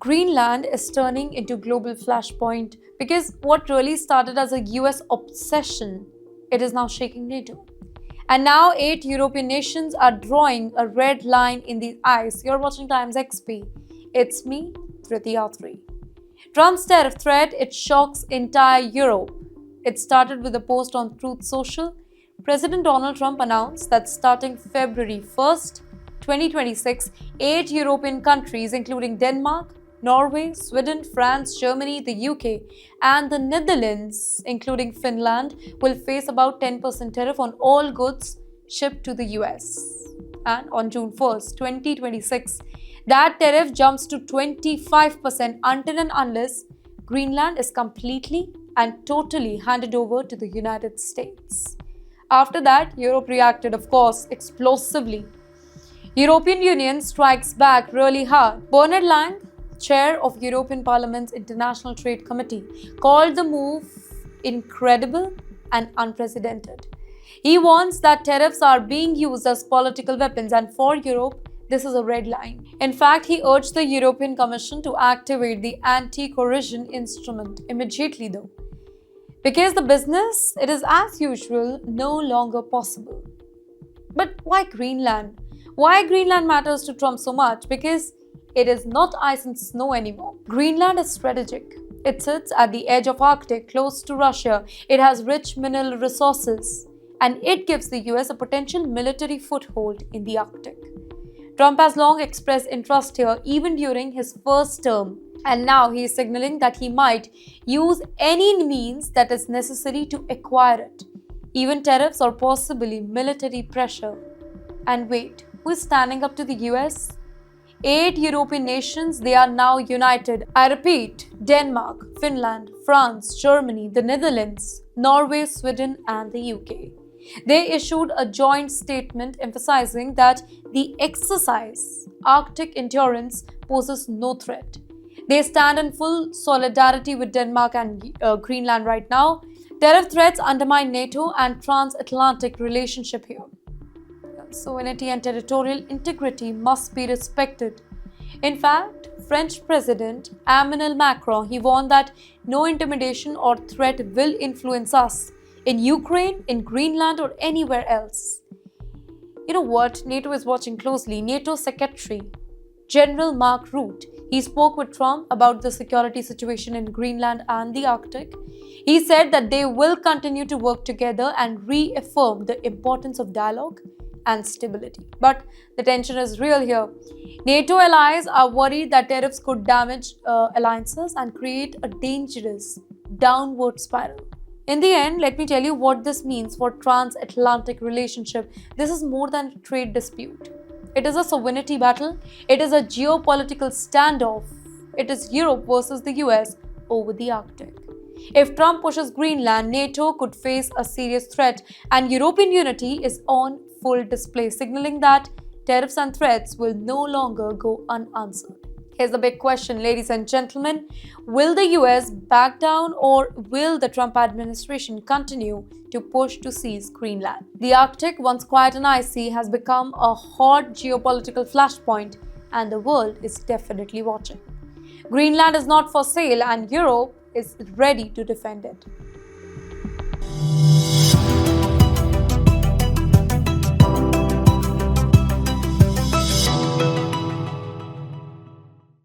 Greenland is turning into global flashpoint because what really started as a US obsession, it is now shaking NATO. And now 8 European nations are drawing a red line in the ice. You're watching TimesXP. It's me, Tritiya 3. Trump's tariff threat, it shocks entire Europe. It started with a post on Truth Social. President Donald Trump announced that starting February 1st, 2026, 8 European countries, including Denmark, Norway, Sweden, France, Germany, the UK, and the Netherlands, including Finland, will face about 10% tariff on all goods shipped to the US. And on June 1st, 2026, that tariff jumps to 25% until and unless Greenland is completely and totally handed over to the United States. After that, Europe reacted, of course, explosively. European Union strikes back really hard. Bernard Lang, chair of European Parliament's International Trade Committee, called the move incredible and unprecedented. He warns that tariffs are being used as political weapons, and for Europe, this is a red line. In fact, he urged the European Commission to activate the anti-coercion instrument immediately though, because the business, it is as usual, no longer possible. But why Greenland? Why Greenland matters to Trump so much? Because it is not ice and snow anymore. Greenland is strategic. It sits at the edge of Arctic, close to Russia. It has rich mineral resources, and it gives the US a potential military foothold in the Arctic. Trump has long expressed interest here, even during his first term, and now he is signaling that he might use any means that is necessary to acquire it, even tariffs or possibly military pressure. And wait, who is standing up to the US? 8 European nations, they are now united. I repeat, Denmark, Finland, France, Germany, the Netherlands, Norway, Sweden, and the UK. They issued a joint statement emphasizing that the exercise, Arctic endurance, poses no threat. They stand in full solidarity with Denmark and Greenland right now. Tariff threats undermine NATO and transatlantic relationship here. Sovereignty and territorial integrity must be respected. In fact, French President Emmanuel Macron, he warned that no intimidation or threat will influence us in Ukraine, in Greenland, or anywhere else. You know what? NATO is watching closely. NATO Secretary General Mark Rutte, he spoke with Trump about the security situation in Greenland and the Arctic. He said that they will continue to work together and reaffirm the importance of dialogue and stability. But the tension is real here. NATO allies are worried that tariffs could damage alliances and create a dangerous downward spiral. In the end, let me tell you what this means for transatlantic relationship. This is more than a trade dispute. It is a sovereignty battle. It is a geopolitical standoff. It is Europe versus the US over the Arctic. If Trump pushes Greenland, NATO could face a serious threat, and European unity is on full display, signaling that tariffs and threats will no longer go unanswered. Here's the big question, ladies and gentlemen. Will the US back down, or will the Trump administration continue to push to seize Greenland? The Arctic, once quiet and icy, has become a hot geopolitical flashpoint, and the world is definitely watching. Greenland is not for sale, and Europe is ready to defend it.